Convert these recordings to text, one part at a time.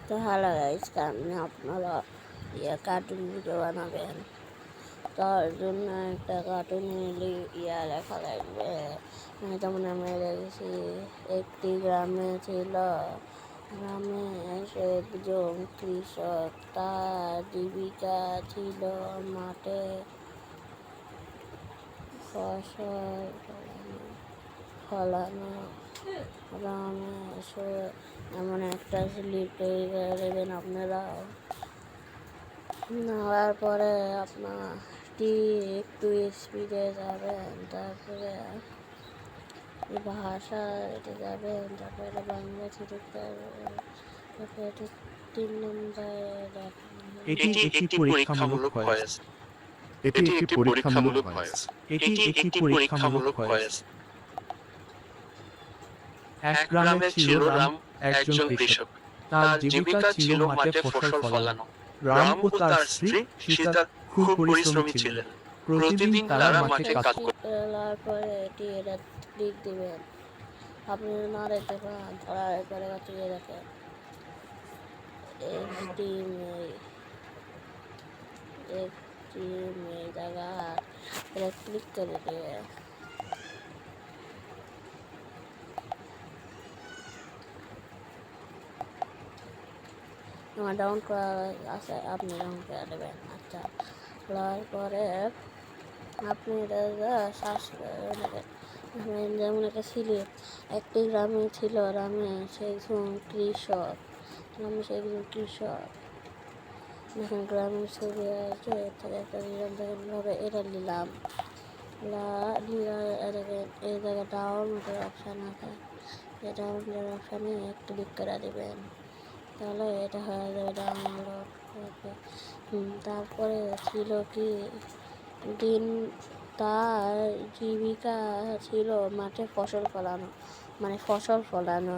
তো hello guys, কেমন আপনারা কার্টুন ভিডিও বানাবেন? তার জন্য একটা কার্টুনের লেখা লাগবে। যেমন আমি দেখেছি, একটি গ্রামে ছিল, গ্রামে একজন কৃষক, তার জীবিকা ছিল মাঠে ফসল ফলানো। এমন একটা স্লিপ তৈরি করে দেবেন আপনারা। নেওয়ার পরে আপনারটি একটু স্পিডে যাবেন, তারপরে ভাষা এটা যাবেন, তারপরে বাংলা ছিটে তারপরে 3 নম্বরে এটি একটি পরীক্ষামূলক ভয়েস। এটি একটি পরীক্ষামূলক ভয়েস। এটি একটি পরীক্ষামূলক ভয়েস। এক গ্রামে ছিল রাম, একজন কৃষক। তার জীবিকা ছিল মাঠে ফসল ফলানো। রাম ও তার স্ত্রী সীতা খুব পরিশ্রমী ছিলেন। প্রতিদিন তারা মাঠে কাজ করতেন। পরে এটি এটা ক্লিক দিবেন। আপনি নাড়ে দেখেন, ধরার পরে দিয়ে দেখেন একটি জায়গা এটা ক্লিক করে দেবে। আমার ডাউন করা আছে, আপনি ডাউন করে দেবেন। আচ্ছা, দেওয়ার পরে আপনি এটা শ্বাস নেবেন। যেমন একটা ছিল, একটি গ্রামে ছিল, গ্রামে সেজন কৃষক, দেখেন গ্রামের ছবি আছে, থেকে একটা নিলাম, দেখেন ভাবে এটা নিলাম, এই জায়গায় ডাউনলোডের অপশান আছে, এই ডাউনলোডের অপশানে ক্লিক করে দেবেন, তাহলে এটা হয়ে যাবে ডাউনলোড। তারপরে ছিল কি দিন, তার জীবিকা ছিল মাঠে ফসল ফলানো, মানে ফসল ফলানো।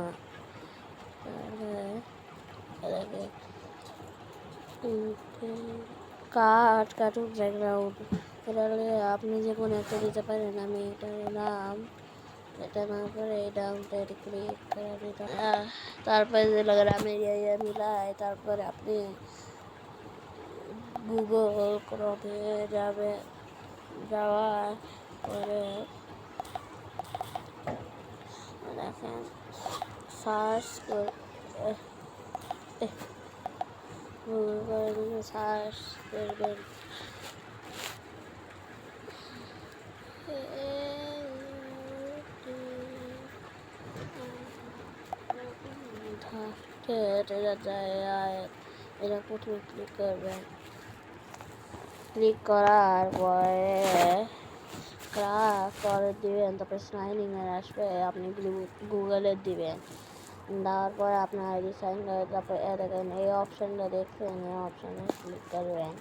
কার্টুন ব্যাকগ্রাউন্ড এটা আপনি যে কোনো একটা দিতে পারেন। আমি এটা নাম, এটা না করে এই ডাউনটা ক্লিক করে দিতাম। তারপরে যে গ্রামে মিলাই, তারপরে আপনি গুগল ক্রমে যাওয়ার পরে দেখেন সার্চ গুগল করে সার্চ করবেন এটা প্রথমে ক্লিক করবেন। ক্লিক করার পরে ক্রাফট করে দিবেন, তারপরে সাইনিং এর আসবে, আপনি গুগলে দিবেন। দেওয়ার পরে আপনার আইডি সাইন করে, তারপরে দেখেন এই অপশানটা দেখছেন, এই অপশানে ক্লিক করবেন।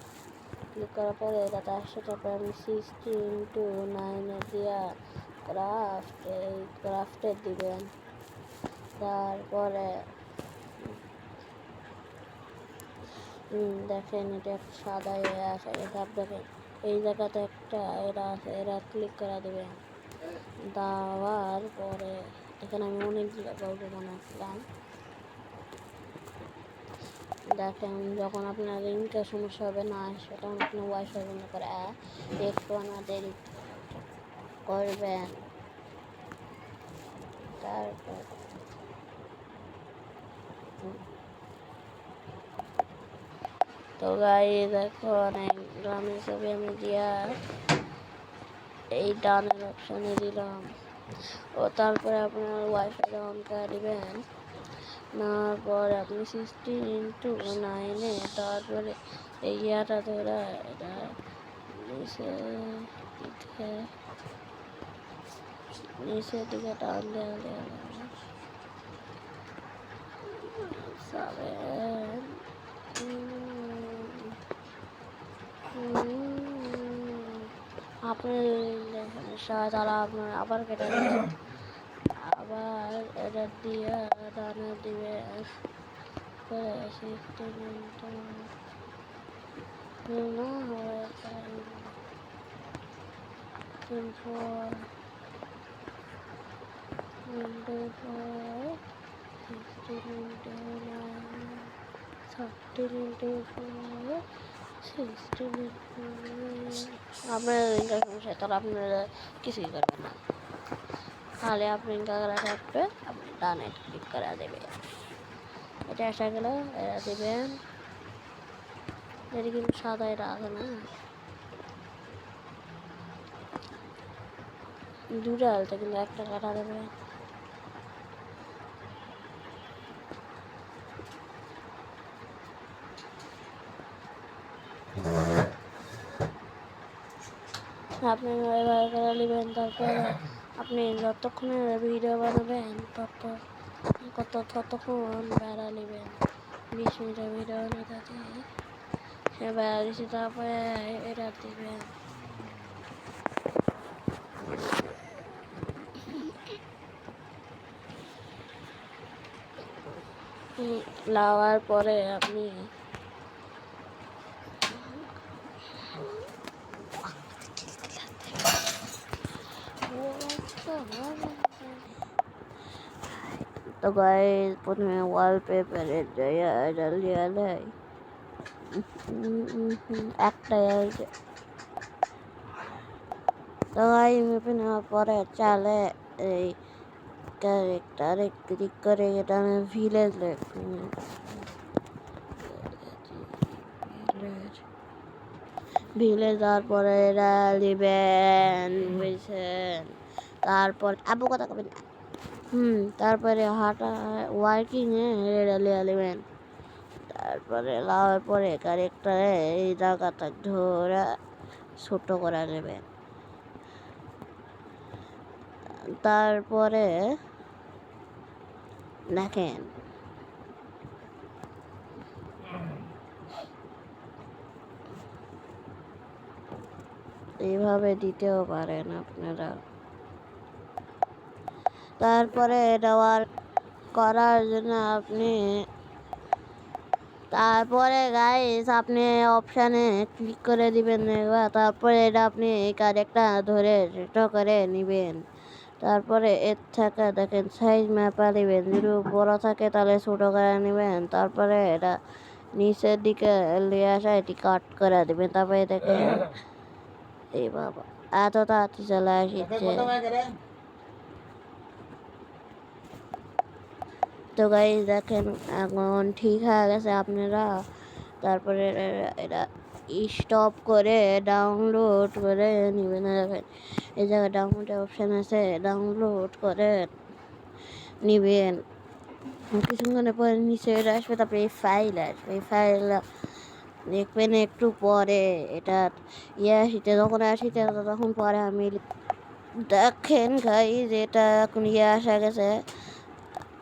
ক্লিক করার পরে এটাতে আসছে, তারপরে আমি 16:9 দিয়া ক্রাফটে দিবেন। তারপরে দেখেন এটা একটা সাদা আছে, এটা দেখেন এই জায়গাতে একটা এটা আছে, এটা ক্লিক করে দেবেন। দেওয়ার পরে এখানে আমি অনেকগুলো গল্প বানাচ্ছিলাম। দেখেন যখন আপনার লিঙ্কের সমস্যা হবে না, সেটা আপনি ওয়াইফাই বন্ধ করে একটু দেরি করবেন। তারপর তো গাই দেখো অনেক গ্রামের ছবি আমি দিয়া এই ডানের অপশানে দিলাম। ও তারপরে আপনার ওয়াইফাই অন করে দিবেন। নেওয়ার পর আপনি 16:9 তারপরে এই ইয়াটা ধরে এটা নিচের দিকে টান দেওয়া আপনি তারা আপনার আবার কেটে দেবেন, আবার এটা দিয়ে দানা দিবে। না হয়ে আপনার ইনকার সমস্যা, তাহলে আপনারা কিছুই করবেন না, তাহলে আপনি ইনকার করা থাকবে, আপনি ডানে ক্লিক করে দেবেন। এটা আসা গেল, এটা দেবেন। এটা কিন্তু সাদা, এটা আছে না, দুটা আলতে কিন্তু একটা কাটা দেবে। আপনি এবার করে নেবেন, তারপরে আপনি যতক্ষণে ভিডিও বানাবেন ততক্ষণ বেড়া নেবেন। 20 মিনিটের ভিডিও বানাতে বেড়া দিচ্ছি, তারপরে এটা দেবেন। লাওয়ার পরে আপনি তো গাইস প্রথমে ওয়ালপেপারে জায়গা একটাই আছে। তো গাইস মেপে নেওয়ার পরে চালে এই ক্যারেক্টারে ক্লিক করে এটা ভিলেজ লিখুন। ভিলেজ তারপরে এরা নেবেন, বুঝছেন? তারপর আবু কথা কবেন। তারপরে হাঁটা ওয়ার্কিং এটা লিয়া নেবেন। তারপরে লাওয়ার পরে ক্যারেক্টারে এই জায়গাটা ধরে ছোট করে নেবেন। তারপরে দেখেন এইভাবে দিতেও পারেন আপনারা। তারপরে দেওয়ার করার জন্য আপনি তারপরে গাইস আপনি অপশানে ক্লিক করে দিবেন একবার। তারপরে এটা আপনি এই কারেক্টটা ধরে ছোট করে নেবেন। তারপরে এর থেকে দেখেন সাইজ মাপা নেবেন, যদি বড় থাকে তাহলে ছোট করে নেবেন। তারপরে এটা নিচের দিকে নিয়ে আসা এটি কাট করে দেবেন। তারপরে দেখেন এই বাবা এত তাড়াতাড়ি চলে আসছে। তো গাইস দেখেন এখন ঠিক হয়ে গেছে আপনারা। তারপরে এটা স্টপ করে ডাউনলোড করে নেবেন। দেখেন এই জায়গায় ডাউনলোড অপশান আছে, ডাউনলোড করে নেবেন। কিছুক্ষণের পরে নিচে এটা আসবে, তারপরে এই ফাইল আসবে। এই ফাইল দেখবেন একটু পরে এটা আসিতে, যখন আসিতে তখন পরে আমি দেখেন গাইস এটা এখন আসা গেছে।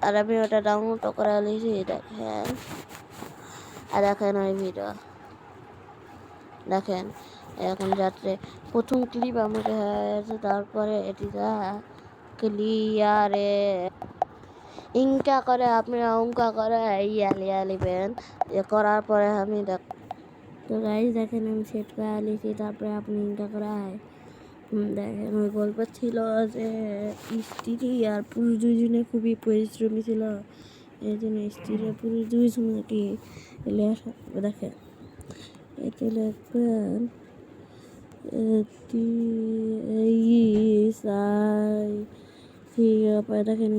আর আমি ওটা ডাউনলোড করে নিয়েছি, দেখেন। আর দেখেন ওই ভিডিও দেখেন এখন যাচ্ছে প্রথম ক্লিপ আমাকে হয়েছে। তারপরে এটিটা ক্লিয়ারে ইনকা করে আপনারা অঙ্কা করে লিয়া নেবেন। করার পরে আমি তো গাইস দেখেন আমি সেট করে নিয়েছি। তারপরে আপনি ইনকা করায় দেখেন ওই গল্প ছিল যে স্ত্রী আর পুরুষ দুইজনে খুবই পরিশ্রমী ছিল, এই জন্য স্ত্রী আর পুরুষ দুইজনকে দেখেন এতে লিখবেন দেখেন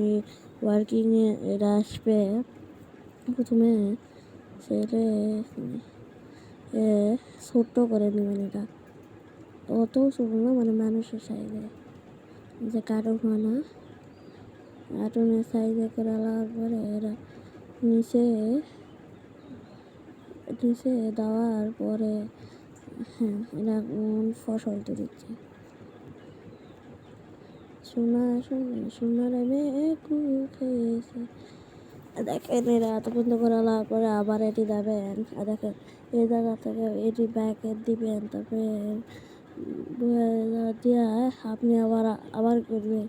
ওয়ার্কিংয়ে এটা আসবে। প্রথমে সেটা ছোট্ট করে নেবেন, এটা অত ছোট না, মানে মানুষের সাইজে, যে কার্টুনের সাইজে করে নেওয়ার পরে এরা নিচে দেওয়ার পরে এরা ফসল তো দিচ্ছে। সোনার খেয়েছে। দেখেন এরা এত পর্যন্ত করে নেওয়ার পরে আবার এটি দেবেন। আর দেখেন এই জায়গা থেকে এটি ব্যাকেট দিবেন। তারপরে দিয়া আপনি আবার করবেন।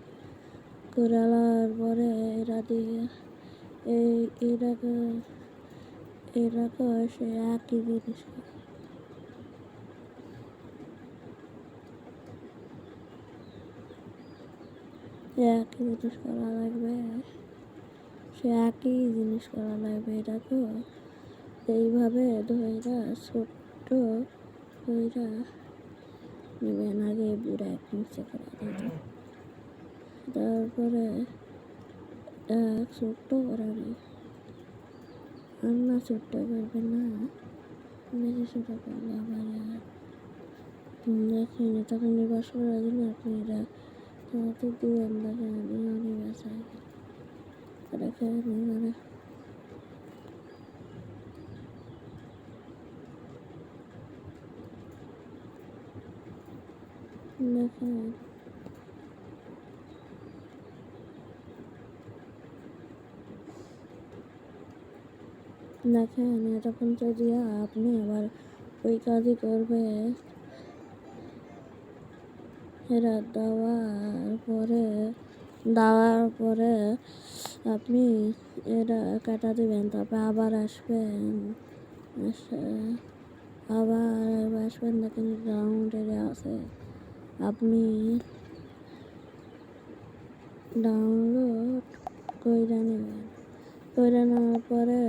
করে নেওয়ার পরে এরা দিয়ে এটাকে সে একই জিনিস করা লাগবে। সে একই জিনিস করা লাগবে। এটাকে এইভাবে ধইরা ছোট্ট কইরা নেবেন। আগে বুড়া নিচে করে দিবেন, তারপরে এক ছোট্ট করে আর না ছোট্ট করবেন না, বেশি ছোট করলে আবার দেখেন তখন নিবাস করে দিন আপনি এটা তো দিবেন। দেখেন নিবাস দেখেন এবারে দেখেন দেখেন এতক্ষণ তো দিয়া আপনি আবার ওই কাজই করবে। এরা দেওয়ার পরে আপনি এটা কাটা দিবেন, তারপর আবার আসবেন, আবার আসবেন। দেখেন গ্রাউন্ড এরিয়া আছে, আপনি ডাউনলোড করে নেবেন। করে নেওয়ার পরে